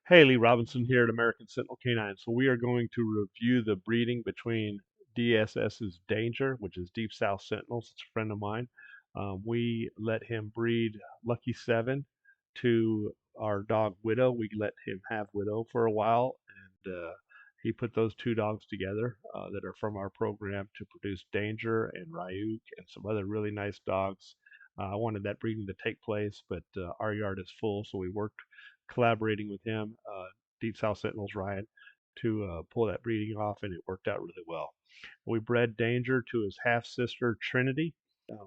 Hey, Lee Robinson here at American Sentinel K9. So we are going to review the breeding between DSS's Danger, which is Deep South Sentinels. It's a friend of mine. We let him breed Lucky 7 to our dog Widow. We let him have Widow for a while, and he put those two dogs together that are from our program to produce Danger and Ryuk and some other really nice dogs. I wanted that breeding to take place, but our yard is full, so we worked collaborating with him, Deep South Sentinels Ryan, to pull that breeding off, and it worked out really well. We bred Danger to his half sister Trinity.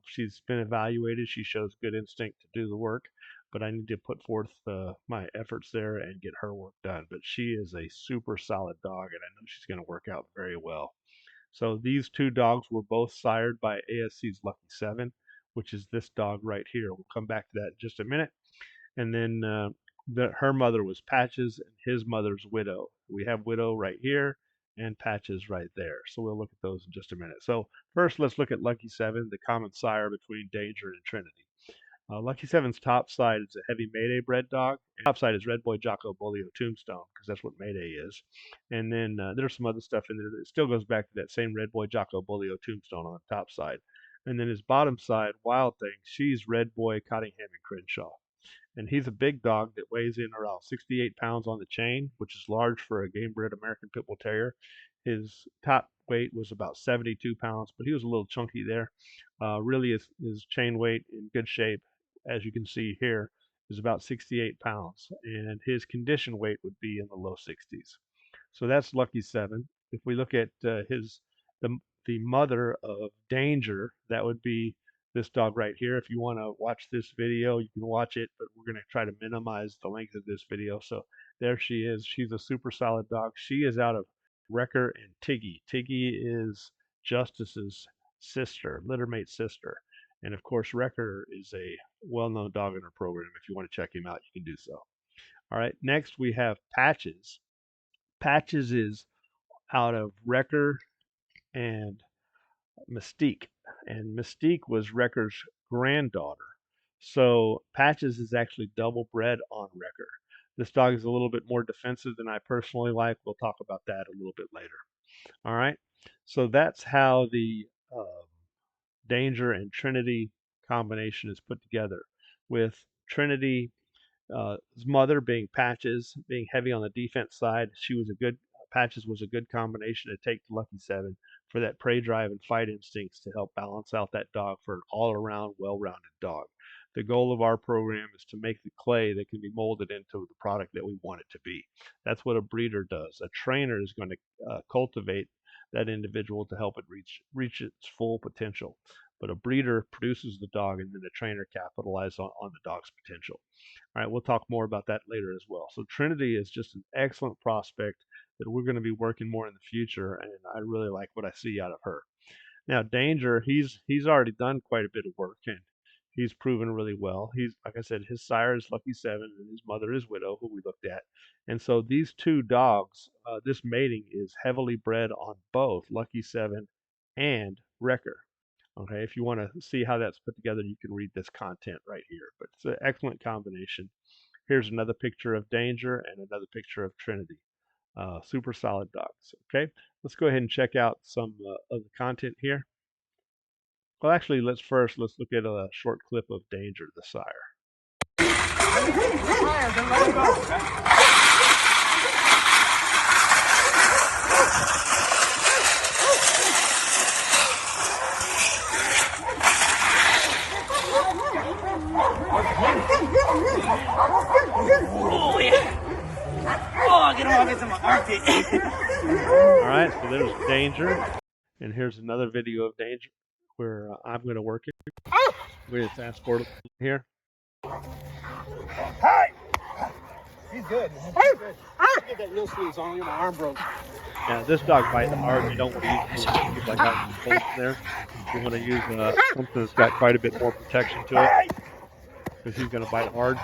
She's been evaluated. She shows good instinct to do the work, but I need to put forth my efforts there and get her work done. But she is a super solid dog, and I know she's going to work out very well. So these two dogs were both sired by ASC's Lucky 7, which is this dog right here. We'll come back to that in just a minute. And then her mother was Patches and his mother's Widow. We have Widow right here and Patches right there. So we'll look at those in just a minute. So first, let's look at Lucky 7, the common sire between Danger and Trinity. Lucky 7's top side is a heavy Mayday bred dog. And top side is Red Boy Jocko Bolio Tombstone, because that's what Mayday is. And then there's some other stuff in there that still goes back to that same Red Boy Jocko Bolio Tombstone on the top side. And then his bottom side, Wild Thing, she's Red Boy Cottingham and Crenshaw. And he's a big dog that weighs in around 68 pounds on the chain, which is large for a game-bred American Pit Bull Terrier. His top weight was about 72 pounds, but he was a little chunky there. Really, his chain weight in good shape, as you can see here, is about 68 pounds, and his condition weight would be in the low 60s. So that's Lucky 7. If we look at the mother of Danger, that would be this dog right here. If you want to watch this video, you can watch it, but we're going to try to minimize the length of this video. So there she is. She's a super solid dog. She is out of Wrecker and Tiggy. Tiggy is Justice's sister, littermate sister. And of course, Wrecker is a well-known dog in our program. If you want to check him out, you can do so. All right, next we have Patches. Patches is out of Wrecker and Mystique, and Mystique was Wrecker's granddaughter. So Patches is actually double bred on Wrecker. This dog is a little bit more defensive than I personally like. We'll talk about that a little bit later. All right, so that's how the Danger and Trinity combination is put together, with Trinity's mother being Patches, being heavy on the defense side. Patches was a good combination to take to Lucky 7 for that prey drive and fight instincts to help balance out that dog for an all-around, well-rounded dog. The goal of our program is to make the clay that can be molded into the product that we want it to be. That's what a breeder does. A trainer is going to cultivate that individual to help it reach its full potential. But a breeder produces the dog, and then the trainer capitalizes on the dog's potential. All right, we'll talk more about that later as well. So Trinity is just an excellent prospect that we're going to be working more in the future, and I really like what I see out of her. Now, Danger, he's already done quite a bit of work, and he's proven really well. He's, like I said, his sire is Lucky 7, and his mother is Widow, who we looked at. And so these two dogs, this mating is heavily bred on both Lucky 7 and Wrecker. Okay, if you want to see how that's put together, you can read this content right here. But it's an excellent combination. Here's another picture of Danger and another picture of Trinity. Super solid dogs. Okay, let's go ahead and check out some of the content here. Well, actually, let's look at a short clip of Danger, the sire. Oh, yeah. Oh, get him off into my armpit. All right, so there's Danger. And here's another video of Danger where I'm going to work it. We're going to fast forward here. Hi! He's good. He's good. Get that real sleeves on. Get my arm broke. Yeah, this dog bites hard. You don't want to use like out in the cold there. You want to use something that's got quite a bit more protection to it, because he's going to bite hard.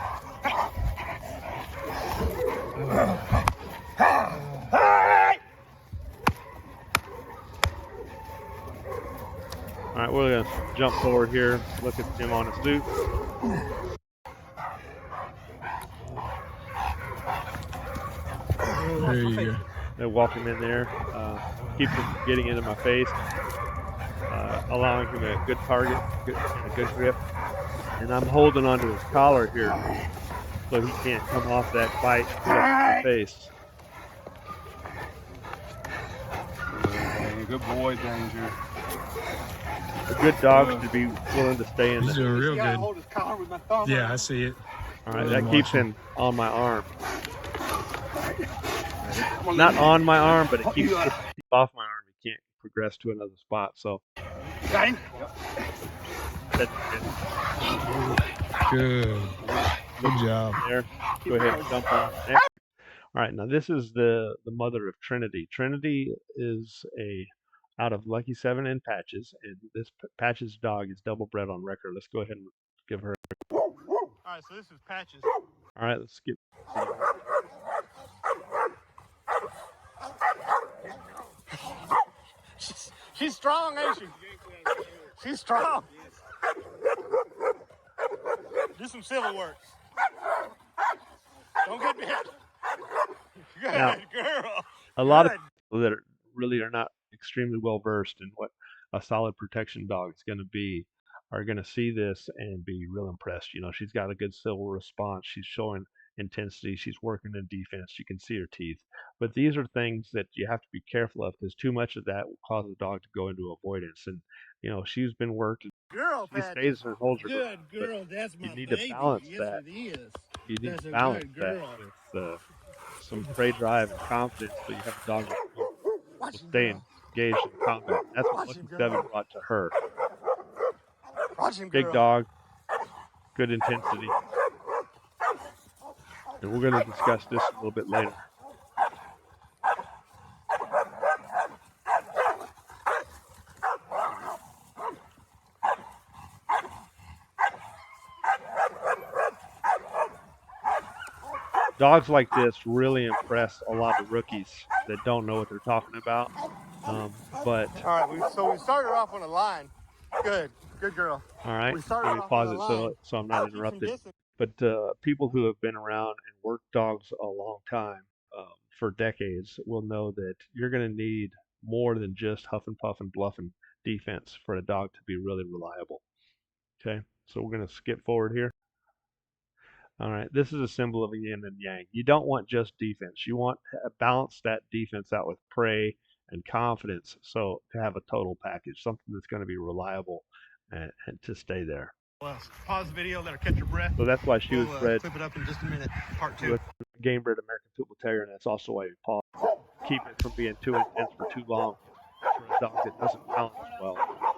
All right, we're going to jump forward here, look at him on his loop. There you go. I walk him in there, keep him from getting into my face, allowing him a good target and a good grip. And I'm holding onto his collar here so he can't come off that bite and get up in my face. Good boy, Danger. A good dog should be willing to stay in He's there. doing real good. Hold his collar with my thumb. Yeah, I see it. All right, I'm that keeps watching. him on my arm. Not on my arm, but it keeps him off my arm. He can't progress to another spot. So Got him. that's Good. Good job. there. Go ahead and jump on there. All right, now this is the mother of Trinity. Trinity is out of Lucky 7 and Patches, and this Patches dog is double bred on record. Let's go ahead and give her. All right, so this is Patches. All right, let's get. She's strong, ain't she? She's strong. Do some civil work. Don't get bit. Good Now, girl. a lot of people that really are not extremely well versed in what a solid protection dog is going to be are going to see this and be real impressed. You know, she's got a good civil response. She's showing intensity. She's working in defense. You can see her teeth. But these are things that you have to be careful of because too much of that will cause the dog to go into avoidance. And, you know, she's been worked. Girl, She stays and holds her Good ground, girl. That's but my you need baby. to balance Yes, that. it is. You need That's to a balance good that girl. with some prey drive and confidence so you have a dog that will stay engaged in combat. That's what Lucky 7 brought to her. Watch him, Big girl. dog, good intensity. And we're going to discuss this a little bit later. Dogs like this really impress a lot of rookies that don't know what they're talking about. But All right, so we started off on a line. Good girl. all right, We started let me off pause on it a line. so I'm not Keep some interrupted. distance. But people who have been around and worked dogs a long time, for decades, will know that you're going to need more than just huff and puff and bluffing defense for a dog to be really reliable. Okay, so we're going to skip forward here. All right, this is a symbol of a yin and yang. You don't want just defense. You want to balance that defense out with prey and confidence, so to have a total package, something that's going to be reliable and to stay there. Well, pause the video, let her catch her breath. So that's why she was bred. Clip it up in just a minute. Part 2. With game bred American Pit Bull Terrier, and that's also why we pause. Keep it from being too intense for too long for a dog that doesn't balance well.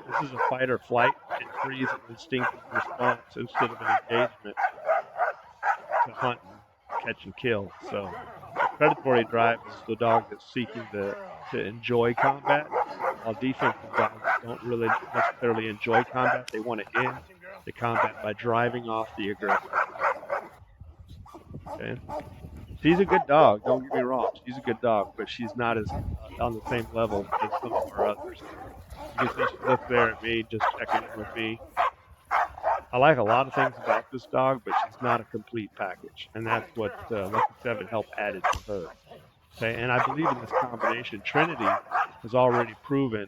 This is a fight or flight and freeze and instinctive response instead of an engagement to hunt and catch and kill. So the predatory drive is the dog that's seeking to enjoy combat, while defensive dogs don't really necessarily enjoy combat. They want to end the combat by driving off the aggressor. Okay. She's a good dog, don't get me wrong. She's a good dog, but she's not as on the same level as some of our others. You can see she looks there at me, just checking in with me. I like a lot of things about this dog, but she's not a complete package, and that's what Lucky 7 helped added to her. Okay, and I believe in this combination. Trinity has already proven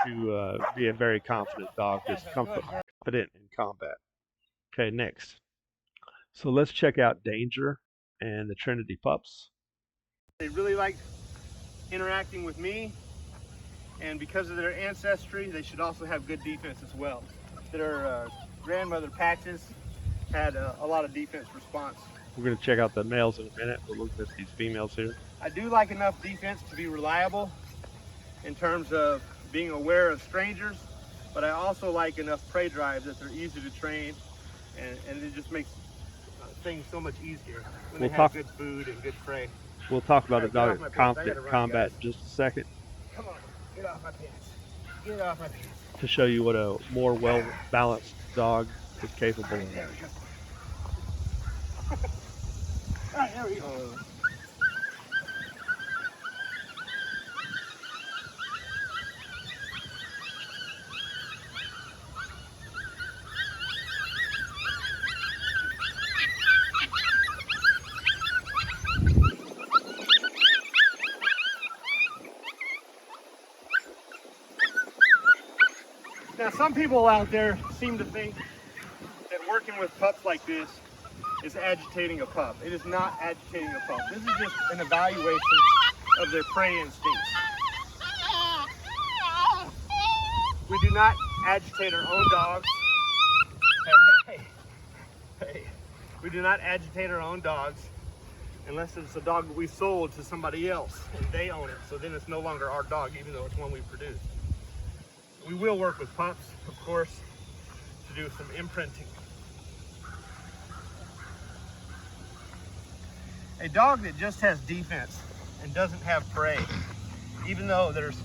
to be a very confident dog that's confident in combat. Okay, next. So let's check out Danger and the Trinity pups. They really like interacting with me, and because of their ancestry, they should also have good defense as well. Their grandmother Patches had a lot of defense response. We're going to check out the males in a minute. We'll look at these females here. I do like enough defense to be reliable in terms of being aware of strangers, but I also like enough prey drive that they're easy to train, and it just makes things so much easier when they have good food and good prey. We'll talk about a dog that's confident in combat in just a second. Come on, get off my pants. Get off my pants. To show you what a more well-balanced dog is capable of. All right, there we go. some people out there seem to think that working with pups like this is agitating a pup. It is not agitating a pup. This is just an evaluation of their prey instincts. We do not agitate our own dogs. Hey. We do not agitate our own dogs unless it's a dog that we sold to somebody else and they own it. So then it's no longer our dog, even though it's one we produced. We will work with pups, of course, to do some imprinting. A dog that just has defense and doesn't have prey, even though there's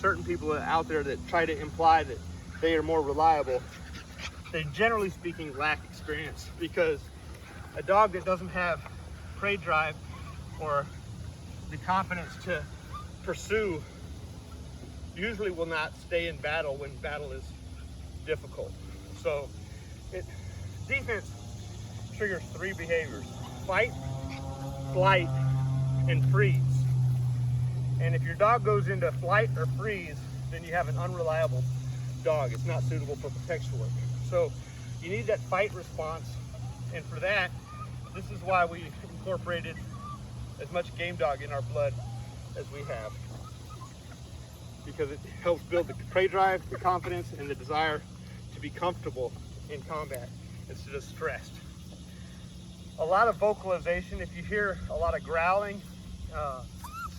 certain people out there that try to imply that they are more reliable, they generally speaking lack experience, because a dog that doesn't have prey drive or the confidence to pursue usually will not stay in battle when battle is difficult. So defense triggers 3 behaviors: fight, flight, and freeze. And if your dog goes into flight or freeze, then you have an unreliable dog. It's not suitable for protection work. So you need that fight response, and for that, this is why we incorporated as much game dog in our blood as we have, because it helps build the prey drive, the confidence, and the desire to be comfortable in combat instead of stressed. A lot of vocalization. If you hear a lot of growling,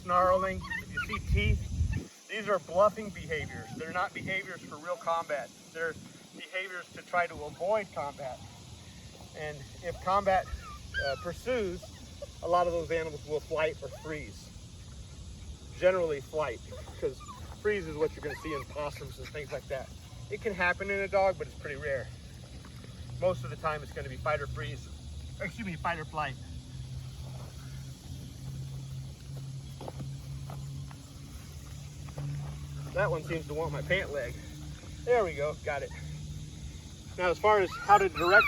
snarling, if you see teeth, these are bluffing behaviors. They're not behaviors for real combat. They're behaviors to try to avoid combat. And if combat pursues, a lot of those animals will flight or freeze. Generally flight, because freeze is what you're going to see in possums and things like that. It can happen in a dog, but it's pretty rare. Most of the time it's going to be fight or freeze, fight or flight. That one seems to want my pant leg. There we go, got it. Now, as far as how to direct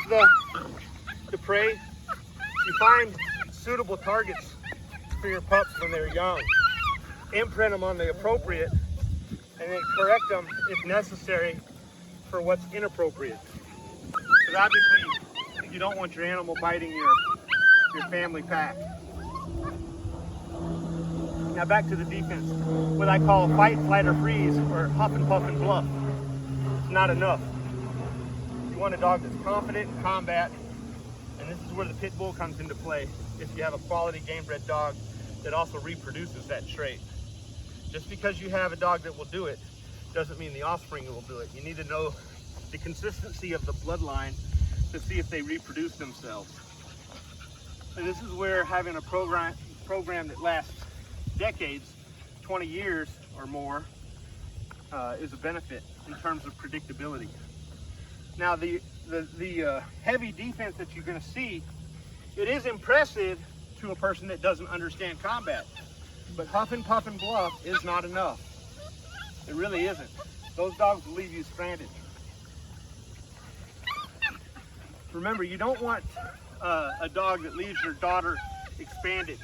the prey, you find suitable targets for your pups when they're young. Imprint them on the appropriate, and then correct them if necessary for what's inappropriate. Because obviously, you don't want your animal biting your family pack. Now back to the defense. What I call fight, flight, or freeze, or huff and puff and bluff. It's not enough. You want a dog that's confident in combat, and this is where the pit bull comes into play. If you have a quality game bred dog that also reproduces that trait. Just because you have a dog that will do it doesn't mean the offspring will do it. You need to know the consistency of the bloodline to see if they reproduce themselves. And this is where having a program that lasts decades, 20 years or more, is a benefit in terms of predictability. Now the heavy defense that you're going to see, it is impressive to a person that doesn't understand combat, but huff and puff and bluff is not enough. It really isn't. Those dogs will leave you stranded. Remember, you don't want a dog that leaves your daughter stranded,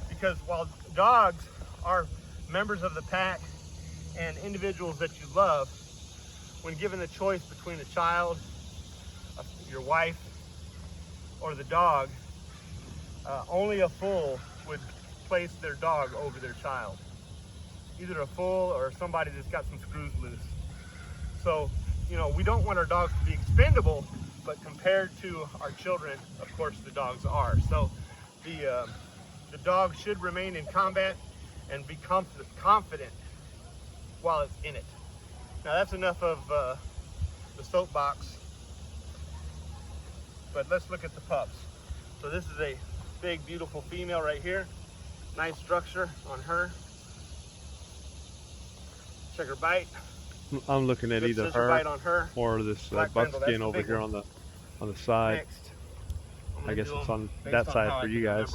because while dogs are members of the pack and individuals that you love, when given the choice between a child, your wife, or the dog, only a fool would place their dog over their child. Either a fool or somebody that's got some screws loose. So, we don't want our dogs to be expendable, but compared to our children, of course, the dogs are. So the dog should remain in combat and be confident while it's in it. Now that's enough of the soapbox, but let's look at the pups. So this is a big, beautiful female right here. Nice structure on her. Check her bite. I'm looking at either her or this buckskin over here one. on the side. Next, I guess it's on that side for you guys.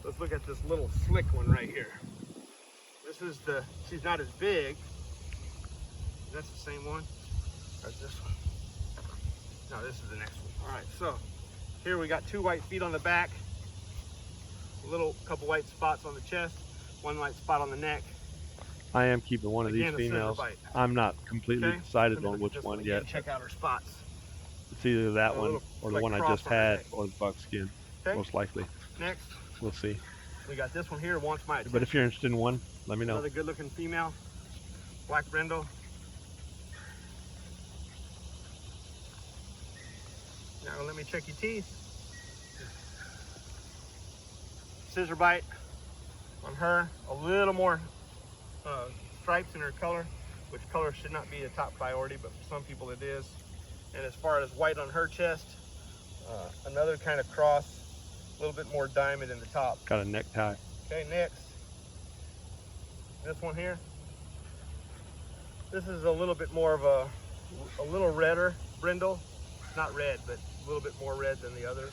Let's look at this little slick one right here. This is she's not as big. That's the same one. Or this one? No, this is the next one. All right, so here we got 2 white feet on the back, a couple white spots on the chest, 1 white spot on the neck. I am keeping one of these Again, a scissor females. bite. I'm not completely Okay. decided Let me on look at which this one one yet. again. Check out her spots. It's either that A one little or the like one I cross just on her had neck. or the buckskin, Okay. most likely. Next, We'll see. we got this one here. Wants my But if you're attention. interested in one, let me know. Another good-looking female, black brindle. Now let me check your teeth. Scissor bite on her. A little more stripes in her color, which color should not be a top priority, but for some people it is. And as far as white on her chest, another kind of cross, a little bit more diamond in the top. Got a necktie. Okay, next, this one here. This is a little bit more of a little redder brindle. Not red, but a little bit more red than the others.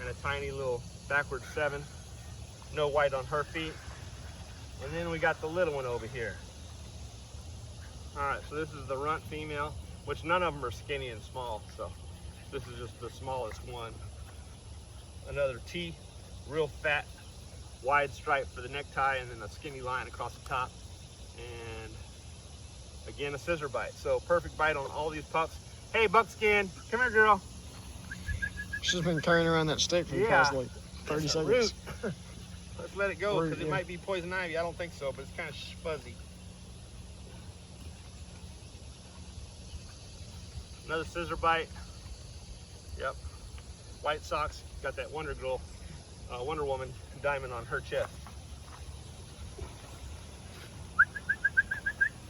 And a tiny little backward 7. No white on her feet. And then we got the little one over here. All right, so this is the runt female, which none of them are skinny and small. So this is just the smallest one. Another T, real fat, wide stripe for the necktie, and then a skinny line across the top. And again, a scissor bite. So perfect bite on all these pups. Hey, Buckskin, come here, girl. She's been carrying around that stick for the past like 30 It's a seconds. root. Let's let it go because Yeah. it might be poison ivy. I don't think so, but it's kind of fuzzy. Another scissor bite. Yep. White socks. Got that Wonder Girl, Wonder Woman diamond on her chest.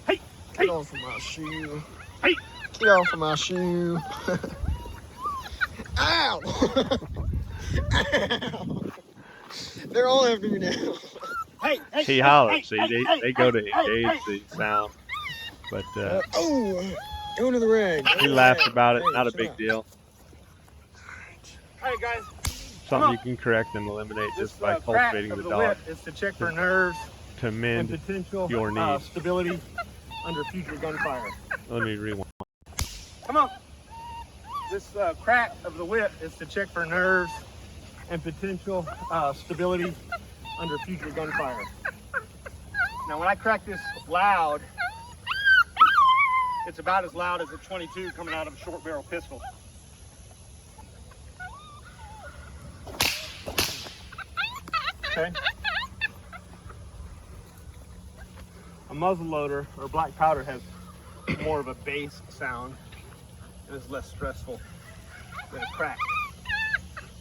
Hey! Get off of my shoe. Hey! Get off of my shoe. Ow! Ow! They're all after me now. Hey! Hey! He hollered. See, they go to engage the sound. But Oh! Go to the rig. he laughed about it. Hey, Not a chill big out. deal. All right, guys. Something you can correct and eliminate This just by crack cultivating of the the dog whip is to check for nerves to and mend potential your needs. stability under future gunfire. Let me rewind. Come on. This crack of the whip is to check for nerves and potential stability under future gunfire. Now, when I crack this loud, it's about as loud as a 22 coming out of a short barrel pistol. Okay. A muzzle loader or black powder has more of a bass sound and is less stressful than a crack.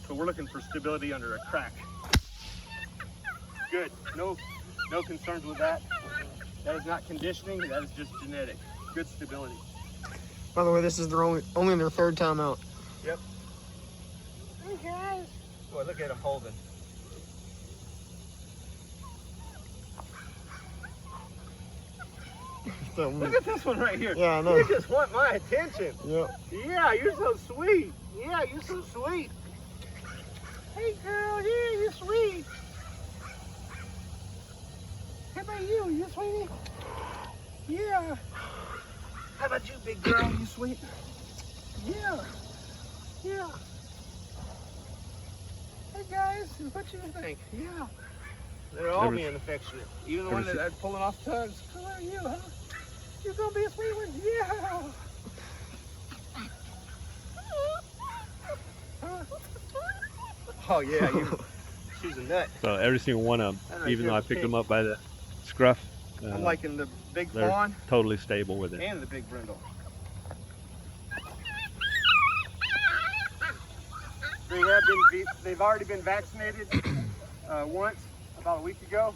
So we're looking for stability under a crack. Good. No concerns with that. That is not conditioning. That is just genetic. Good stability. By the way, this is their only their third time out. Yep. Hey guys. Boy, look at him holding. Look at this one right here. Yeah, I know. You just want my attention. Yep. Yeah, you're so sweet. Yeah, you're so sweet. Hey girl, yeah, you're sweet. How about you? You sweetie? Yeah. How about you, big girl? You sweet? Yeah. Yeah. Hey guys, what you think? Yeah. They're all being affectionate. Even the one that I'm pulling off tugs. How about you, huh? You gonna be a sweet one? Yeah. Oh yeah, she's a nut. So every single one of them, even though I picked them up by the scruff, I'm liking the big they're fawn totally stable with it. and the big brindle. They've already been vaccinated once about a week ago.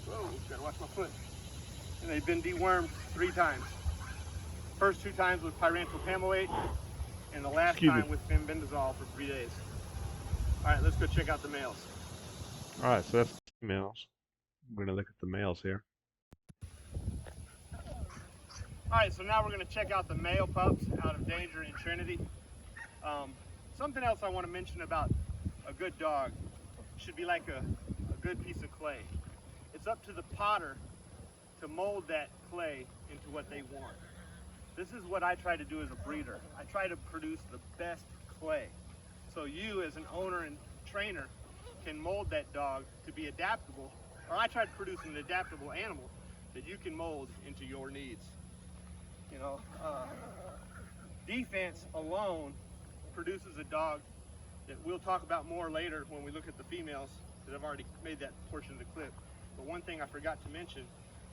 Whoa, gotta watch my foot. And they've been dewormed 3 times. First 2 times with pyrantel and the last time with fenbendazole for 3 days. All right, let's go check out the males. All right, so that's the males. We're gonna look at the males here. All right, so now we're gonna check out the male pups out of danger in Trinity. Something else I want to mention about a good dog should be like a good piece of clay. It's up to the potter to mold that clay into what they want. This is what I try to do as a breeder. I try to produce the best clay. So you as an owner and trainer can mold that dog to be adaptable, or I try to produce an adaptable animal that you can mold into your needs. You know, defense alone produces a dog that we'll talk about more later when we look at the females, because I've already made that portion of the clip. But one thing I forgot to mention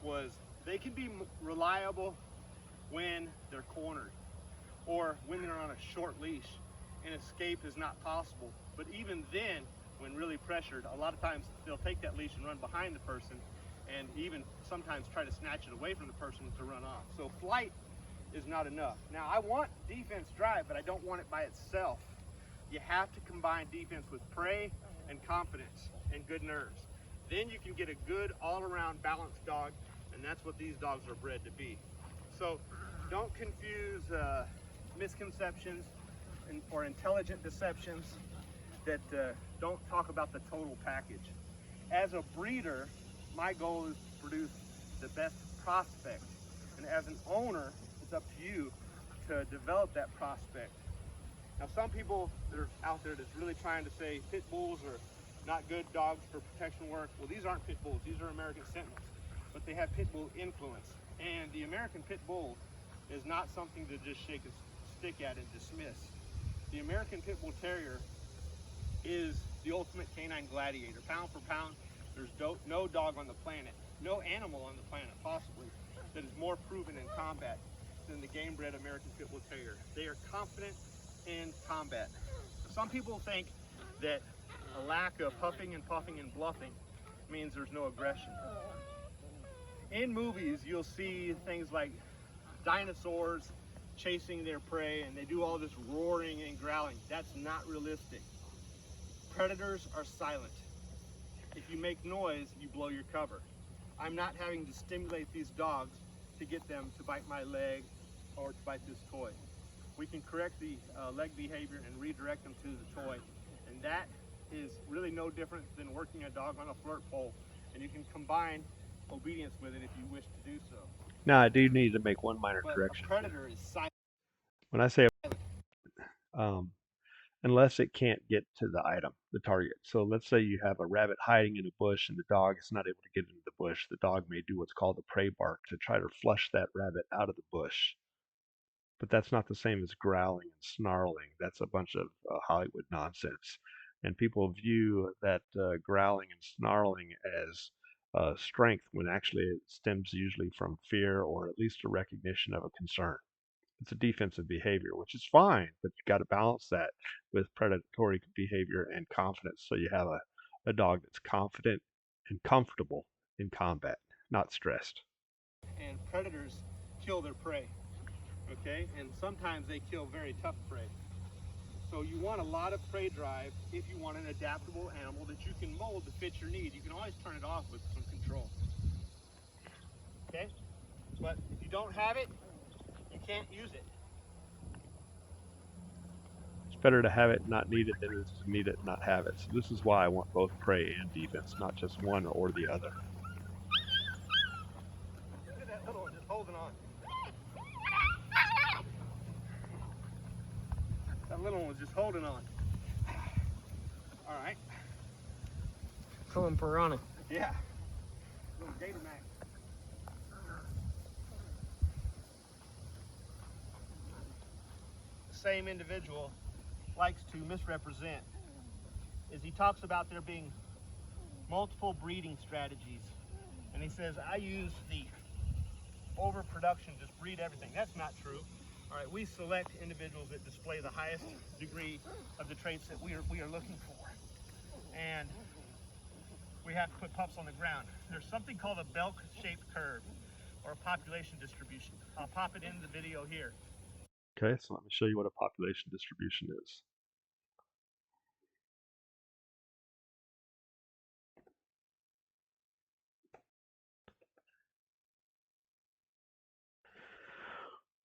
was they can be reliable when they're cornered or when they're on a short leash and escape is not possible. But even then, when really pressured, a lot of times they'll take that leash and run behind the person, and even sometimes try to snatch it away from the person to run off. So flight is not enough. Now, I want defense drive, but I don't want it by itself. You have to combine defense with prey and confidence and good nerves. Then you can get a good all-around balanced dog, and that's what these dogs are bred to be. So don't confuse misconceptions or intelligent deceptions that don't talk about the total package. As a breeder, my goal is to produce the best prospect, and as an owner, it's up to you to develop that prospect. Now, some people that are out there that's really trying to say pit bulls are not good dogs for protection work. Well, these aren't pit bulls, these are American Sentinels, but they have pit bull influence. And the American pit bull is not something to just shake a stick at and dismiss. The American pit bull terrier is the ultimate canine gladiator. Pound for pound, there's no dog on the planet, no animal on the planet possibly, that is more proven in combat than the game-bred American pit bull terrier. They are confident in combat. Some people think that a lack of huffing and puffing and bluffing means there's no aggression. In movies, you'll see things like dinosaurs chasing their prey, and they do all this roaring and growling. That's not realistic. Predators are silent. If you make noise, you blow your cover. I'm not having to stimulate these dogs to get them to bite my leg or to bite this toy. We can correct the leg behavior and redirect them to the toy, and that is really no different than working a dog on a flirt pole, and you can combine obedience with it if you wish to do so. Now, I do need to make one minor But a correction. predator is silent. When I say um, unless it can't get to the item, the target. So let's say you have a rabbit hiding in a bush and the dog is not able to get into the bush. The dog may do what's called a prey bark to try to flush that rabbit out of the bush. But that's not the same as growling and snarling. That's a bunch of Hollywood nonsense. And people view that growling and snarling as strength when actually it stems usually from fear or at least a recognition of a concern. It's a defensive behavior, which is fine, but you got to balance that with predatory behavior and confidence. So you have a dog that's confident and comfortable in combat, not stressed. And predators kill their prey, okay? And sometimes they kill very tough prey. So you want a lot of prey drive if you want an adaptable animal that you can mold to fit your need. You can always turn it off with some control, okay? But if you don't have it, you can't use it. It's better to have it not need it than it is to need it and not have it. So this is why I want both prey and defense, not just one or the other. Look at that little one just holding on. That little one was just holding on. All right. Pulling piranha. Yeah. Little gator mac. The same individual likes to misrepresent is he talks about there being multiple breeding strategies. And he says, I use the overproduction, just breed everything. That's not true. All right, we select individuals that display the highest degree of the traits that we are looking for. And we have to put pups on the ground. There's something called a bell-shaped curve or a population distribution. I'll pop it in the video here. Okay, so let me show you what a population distribution is.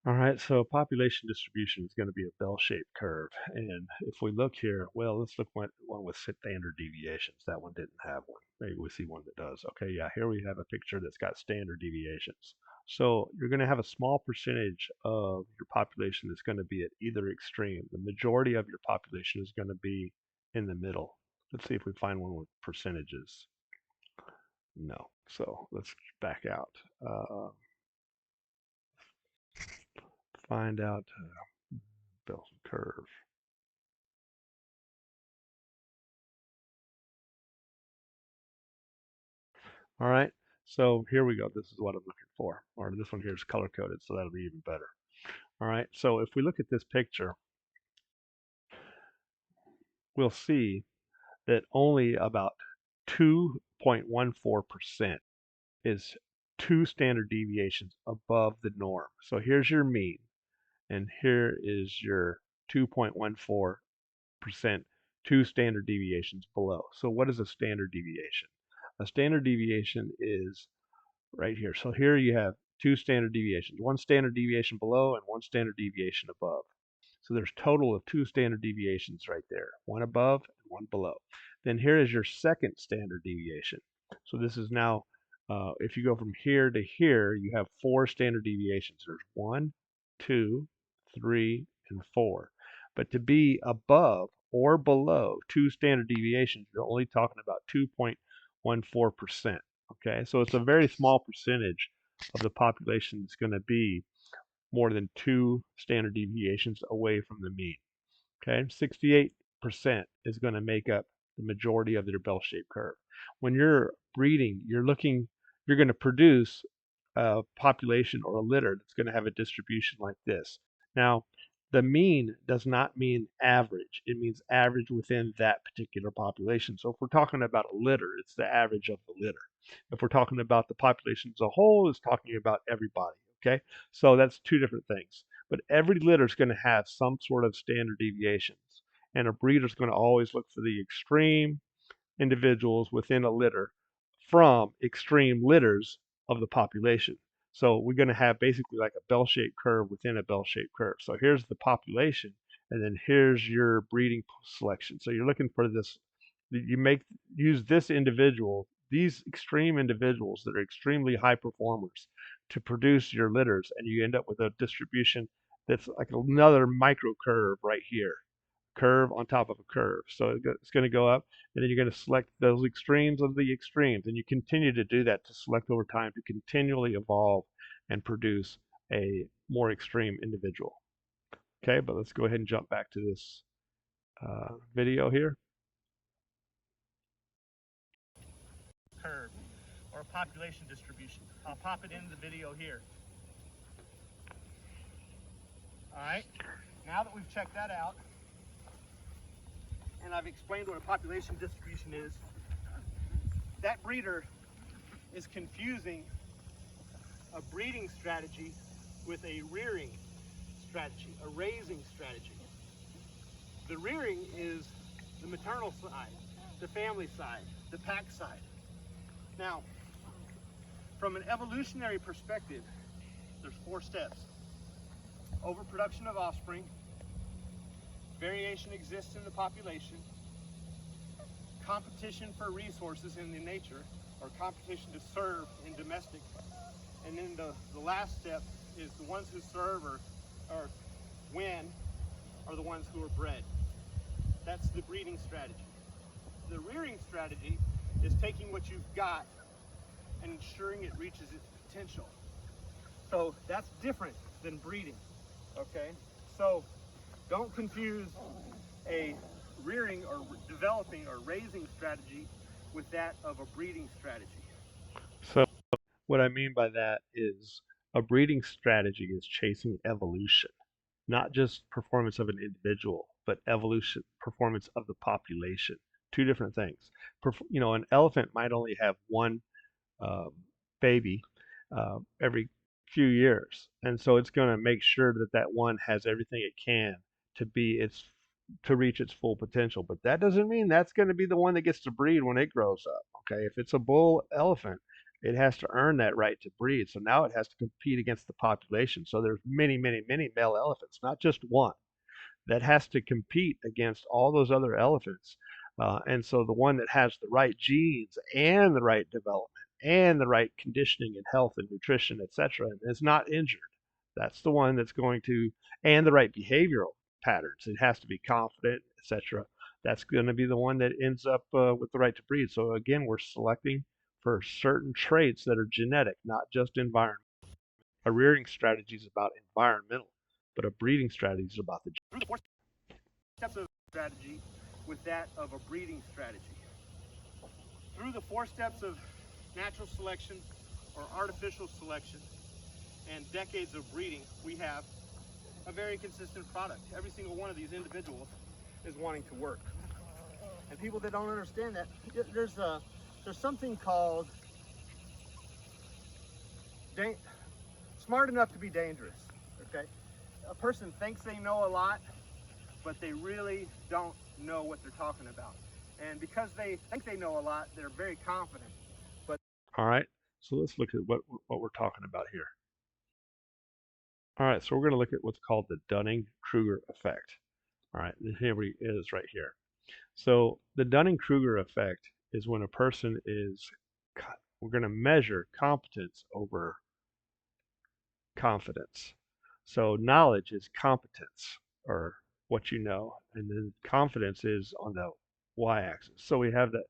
All right, so population distribution is going to be a bell-shaped curve. And if we look here, well, let's look at one with standard deviations. That one didn't have one. Maybe we see one that does. Okay, yeah, here we have a picture that's got standard deviations. So you're going to have a small percentage of your population that's going to be at either extreme. The majority of your population is going to be in the middle. Let's see if we find one with percentages. No. So let's back out. Find out Bell curve. All right. So here we go. This is what I'm looking for. Or this one here is color coded, so that'll be even better. All right. So if we look at this picture, we'll see that only about 2.14% is 2 standard deviations above the norm. So here's your mean, and here is your 2.14%, 2 standard deviations below. So what is a standard deviation? A standard deviation is right here. So here you have 2 standard deviations, 1 standard deviation below and 1 standard deviation above. So there's total of 2 standard deviations right there, one above and one below. Then here is your second standard deviation. So this is now, if you go from here to here, you have 4 standard deviations. There's 1, 2, 3, and 4. But to be above or below 2 standard deviations, you're only talking about 2.14%. Okay, so it's a very small percentage of the population that's going to be more than 2 standard deviations away from the mean. Okay, 68% is going to make up the majority of their bell-shaped curve. When you're breeding, you're going to produce a population or a litter that's going to have a distribution like this. Now, the mean does not mean average. It means average within that particular population. So if we're talking about a litter, it's the average of the litter. If we're talking about the population as a whole, it's talking about everybody. Okay, so that's two different things. But every litter is going to have some sort of standard deviations, and a breeder is going to always look for the extreme individuals within a litter from extreme litters of the population. So we're going to have basically like a bell-shaped curve within a bell-shaped curve. So here's the population, and then here's your breeding selection. So you're looking for this, use this individual, these extreme individuals that are extremely high performers to produce your litters, and you end up with a distribution that's like another micro curve right here, curve on top of a curve. So it's going to go up, and then you're going to select those extremes of the extremes, and you continue to do that to select over time to continually evolve and produce a more extreme individual. Okay, but let's go ahead and jump back to this video here. Curve or a population distribution. I'll pop it in the video here. All right, now that we've checked that out and I've explained what a population distribution is, that breeder is confusing a breeding strategy with a rearing strategy, a raising strategy. The rearing is the maternal side, the family side, the pack side. Now, from an evolutionary perspective, there's 4 steps. Overproduction of offspring, variation exists in the population, competition for resources in the nature, or competition to serve in domestic, and then the last step is the ones who serve or win are the ones who are bred. That's the breeding strategy. The rearing strategy is taking what you've got and ensuring it reaches its potential. So that's different than breeding, okay? So don't confuse a rearing or developing or raising strategy with that of a breeding strategy. So what I mean by that is a breeding strategy is chasing evolution, not just performance of an individual, but evolution, performance of the population. Two different things. An elephant might only have one um, baby every few years, and so it's going to make sure that that one has everything it can to be its to reach its full potential. But that doesn't mean that's going to be the one that gets to breed when it grows up. Okay, if it's a bull elephant, it has to earn that right to breed. So now it has to compete against the population. So there's many, many, many male elephants, not just one, that has to compete against all those other elephants. And so the one that has the right genes and the right development and the right conditioning and health and nutrition, etc., and is not injured, that's the one that's going to, and the right behavioral patterns. It has to be confident, etc. That's going to be the one that ends up with the right to breed. So again, we're selecting for certain traits that are genetic, not just environmental. A rearing strategy is about environmental, but a breeding strategy is about the Through the 4 steps of strategy with that of a breeding strategy. Through the 4 steps of natural selection or artificial selection and decades of breeding, we have a very consistent product. Every single one of these individuals is wanting to work. And people that don't understand that, there's something called smart enough to be dangerous, okay? A person thinks they know a lot, but they really don't know what they're talking about. And because they think they know a lot, they're very confident. But All right, so let's look at what we're talking about here. All right, so we're going to look at what's called the Dunning-Kruger effect. All right, and here it is right here. So the Dunning-Kruger effect is when a person is, we're going to measure competence over confidence. So knowledge is competence, or what you know, and then confidence is on the y-axis. So we have the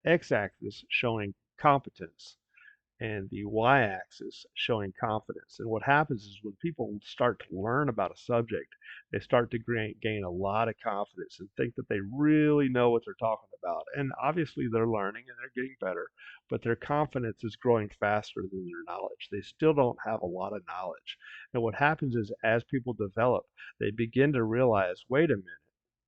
x-axis showing competence and the y-axis showing confidence. And what happens is when people start to learn about a subject, they start to gain a lot of confidence and think that they really know what they're talking about. And obviously they're learning and they're getting better, but their confidence is growing faster than their knowledge. They still don't have a lot of knowledge. And what happens is as people develop, they begin to realize, wait a minute,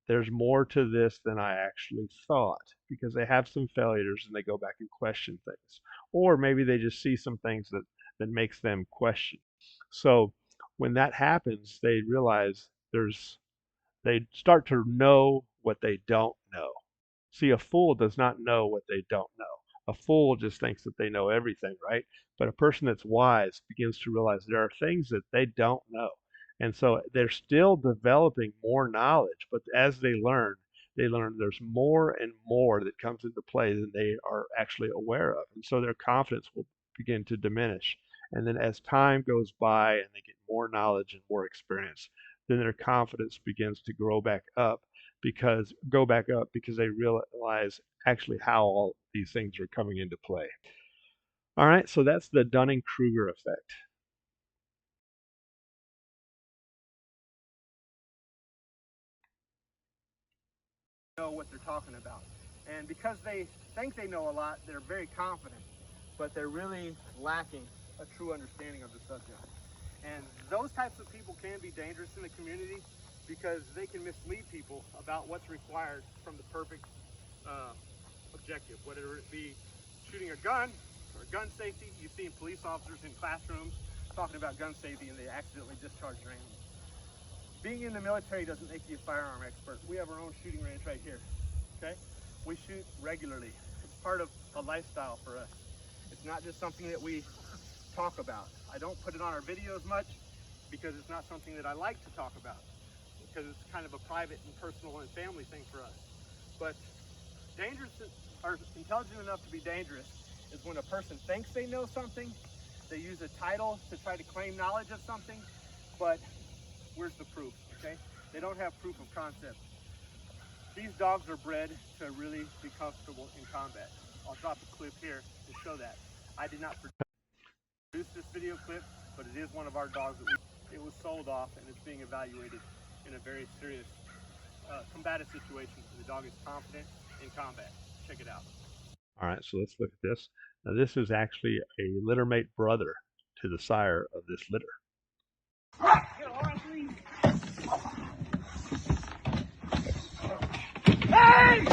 there's more to this than I actually thought, because they have some failures and they go back and question things. Or maybe they just see some things that makes them question. So when that happens, they realize they start to know what they don't know. See, a fool does not know what they don't know. A fool just thinks that they know everything, right? But a person that's wise begins to realize there are things that they don't know. And so they're still developing more knowledge, but as they learn there's more and more that comes into play than they are actually aware of. And so their confidence will begin to diminish. And then as time goes by and they get more knowledge and more experience, then their confidence begins to go back up because they realize actually how all these things are coming into play. All right, so that's the Dunning-Kruger effect. know what they're talking about. And because they think they know a lot, they're very confident, but they're really lacking a true understanding of the subject. And those types of people can be dangerous in the community because they can mislead people about what's required from the perfect objective, whether it be shooting a gun or gun safety. You've seen police officers in classrooms talking about gun safety and they accidentally discharge their ammo. Being in the military doesn't make you a firearm expert. We have our own shooting range right here, okay? We shoot regularly. It's part of a lifestyle for us. It's not just something that we talk about. I don't put it on our videos much because it's not something that I like to talk about because it's kind of a private and personal and family thing for us. But dangerous or intelligent enough to be dangerous is when a person thinks they know something, they use a title to try to claim knowledge of something, but where's the proof, okay? They don't have proof of concept. These dogs are bred to really be comfortable in combat. I'll drop a clip here to show that. I did not produce this video clip, but it is one of our dogs that it was sold off and it's being evaluated in a very serious combative situation. The dog is confident in combat. Check it out. All right, so let's look at this. Now this is actually a littermate brother to the sire of this litter. Hey!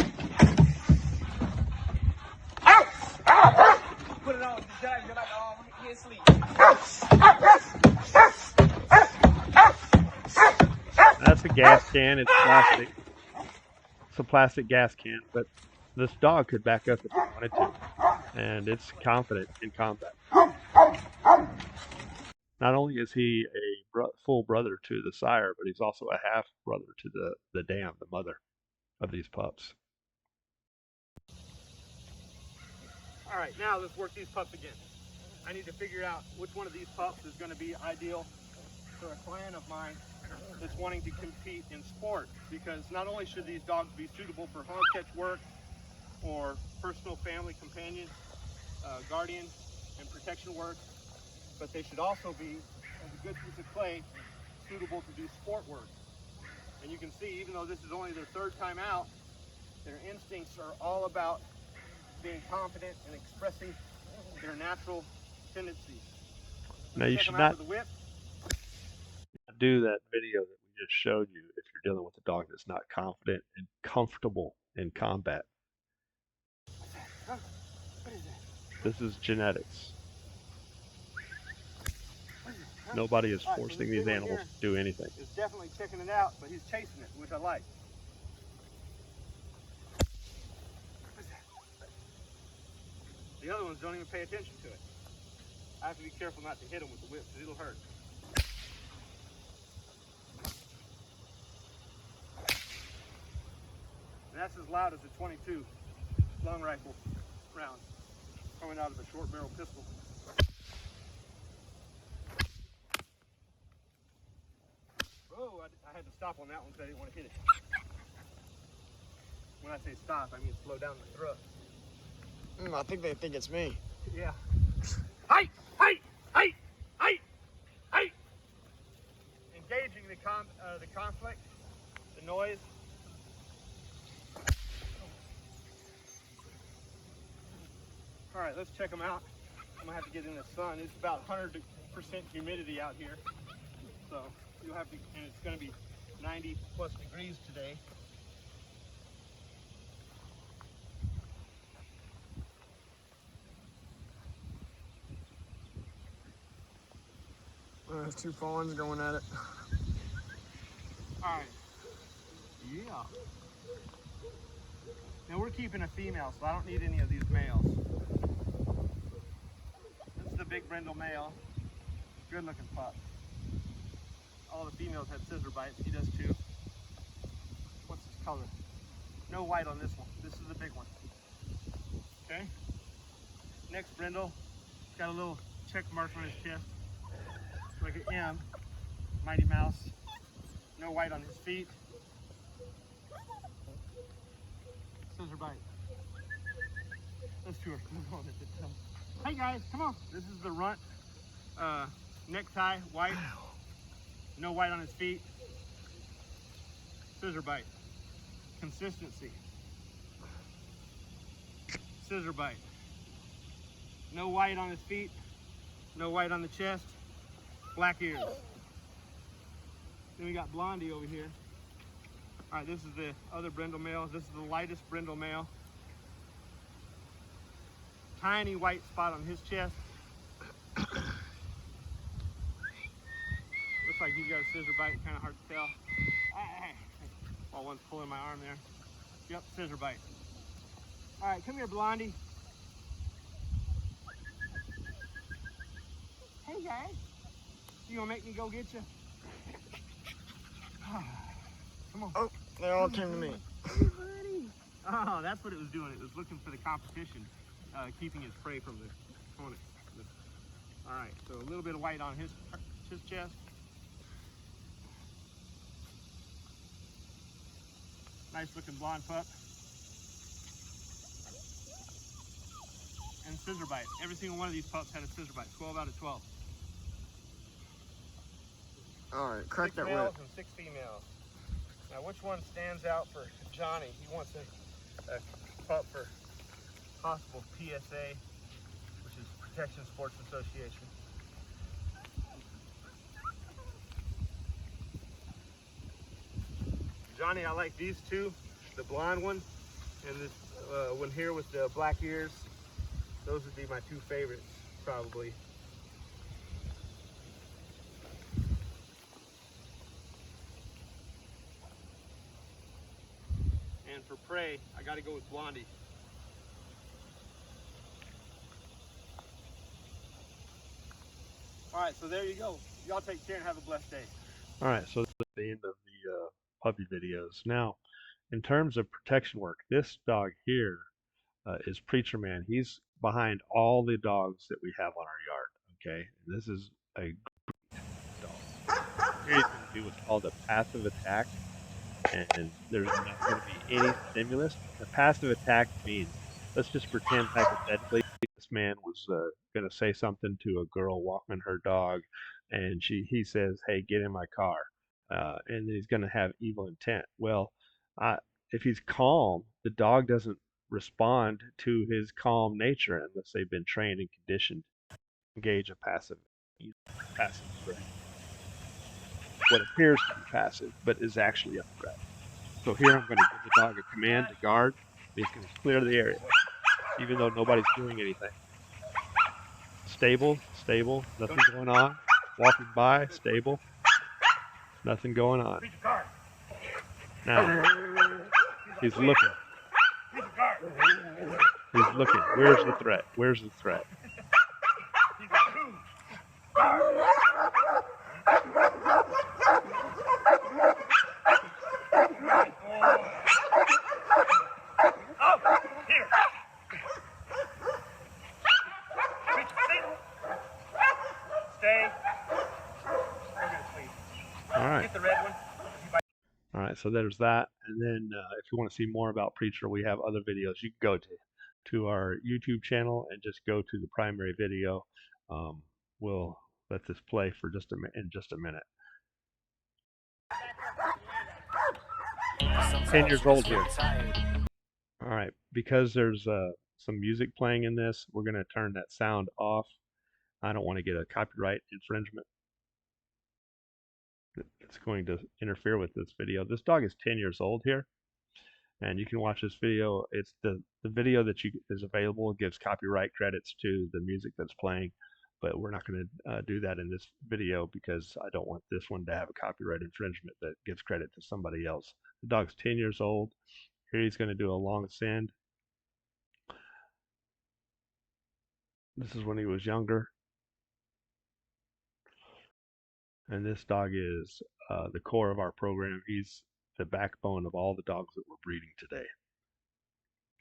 Put it on, you're like, oh, we can't sleep. That's a gas can, it's plastic. It's a plastic gas can, but this dog could back up if it wanted to, and it's confident in combat. Not only is he a full brother to the sire, but he's also a half brother to the dam, the mother of these pups. All right, now let's work these pups again. I need to figure out which one of these pups is going to be ideal for a clan of mine that's wanting to compete in sport, because not only should these dogs be suitable for hog catch work or personal family companion, guardian and protection work, but they should also be, as a good piece of clay, suitable to do sport work. And you can see, even though this is only their third time out, their instincts are all about being confident and expressing their natural tendencies. Now you Check should them out not with the whip. do that video that we just showed you if you're dealing with a dog that's not confident and comfortable in combat. Huh? What is that? This is genetics. What is it? Huh? Nobody is All right, so forcing this these big one animals here to do anything. is definitely checking it out, but he's chasing it, which I like. What's that? The other ones don't even pay attention to it. I have to be careful not to hit him with the whip, because it'll hurt. And that's as loud as a 22 long rifle round coming out of a short barrel pistol. Oh, I had to stop on that one because I didn't want to hit it. When I say stop, I mean slow down the thrust. I think they think it's me. Yeah. Height! Height! Height! Height! Height! Engaging the conflict, the noise. All right, let's check them out. I'm gonna have to get in the sun. It's about 100% humidity out here. So you'll have to, and it's gonna be 90 plus degrees today. There's two fawns going at it. All right. Yeah. Now we're keeping a female, so I don't need any of these males. This is the big brindle male. Good looking pup. All the females have scissor bites. He does too. What's his color? No white on this one. This is the big one. Okay. Next brindle. He's got a little check mark on his chest. Like an M. Mighty Mouse. No white on his feet. Scissor bite. Those two are going at the tail. Hey guys, come on. This is the runt. Necktie, white. No white on his feet. Scissor bite. Consistency. Scissor bite. No white on his feet. No white on the chest. Black ears. Then we got Blondie over here. All right, this is the other brindle male. This is the lightest brindle male. Tiny white spot on his chest. Looks like he's got a scissor bite, kind of hard to tell. While one's pulling my arm there. Yep, scissor bite. All right, come here, Blondie. Hey guys, you gonna make me go get you? Come on. Oh, they all came to me. Hey, buddy. Oh, that's what it was doing. It was looking for the competition, keeping its prey from the opponent. All right, so a little bit of white on his chest. Nice looking blonde pup. And scissor bite. Every single one of these pups had a scissor bite. 12 out of 12. All right, crack 6 that males whip. and 6 females. Now, which one stands out for Johnny? He wants a pup for possible PSA, which is Protection Sports Association. Johnny, I like these two, the blonde one and this one here with the black ears. Those would be my two favorites, probably. And for prey, I got to go with Blondie. All right, so there you go. Y'all take care and have a blessed day. All right, so that's the end of the puppy videos. Now, in terms of protection work, this dog here is Preacher Man. He's behind all the dogs that we have on our yard. Okay, and this is a great dog. Here he's going to do what's called a passive attack, and there's not going to be any stimulus. A passive attack means, let's just pretend hypothetically, this man was going to say something to a girl walking her dog, and he says, "Hey, get in my car," and he's going to have evil intent. Well, I, if he's calm, the dog doesn't respond to his calm nature unless they've been trained and conditioned to engage a passive threat. What appears to be passive, but is actually a threat. So here I'm going to give the dog a command to guard. He's going to clear the area, even though nobody's doing anything. Stable, stable, nothing going on. Walking by, stable, nothing going on. Now, he's looking. He's looking. Where's the threat? Where's the threat? Stay. All right. Get the red one. All right, so there's that. And then if you want to see more about Preacher, we have other videos. You can go to our YouTube channel and just go to the primary video. We'll let this play for in just a minute. 10 years old here. All right, because there's some music playing in this, we're going to turn that sound off. I don't want to get a copyright infringement. It's going to interfere with this video. This dog is 10 years old here, and you can watch this video. It's the video that is available. It gives copyright credits to the music that's playing, but we're not going to do that in this video because I don't want this one to have a copyright infringement that gives credit to somebody else. The dog's 10 years old. Here he's going to do a long ascend. This is when he was younger. And this dog is the core of our program. He's the backbone of all the dogs that we're breeding today.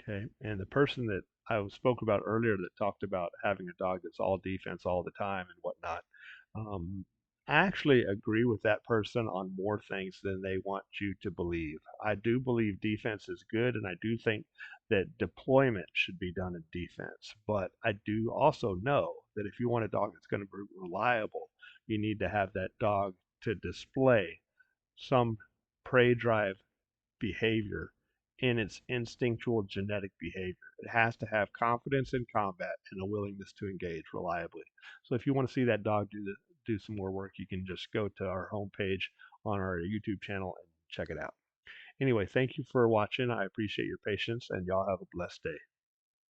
Okay, and the person that I spoke about earlier that talked about having a dog that's all defense all the time and whatnot, I actually agree with that person on more things than they want you to believe. I do believe defense is good, and I do think that deployment should be done in defense. But I do also know that if you want a dog that's going to be reliable, you need to have that dog to display some prey drive behavior in its instinctual genetic behavior. It has to have confidence in combat and a willingness to engage reliably. So if you want to see that dog do some more work, you can just go to our homepage on our YouTube channel and check it out. Anyway, thank you for watching. I appreciate your patience, and y'all have a blessed day.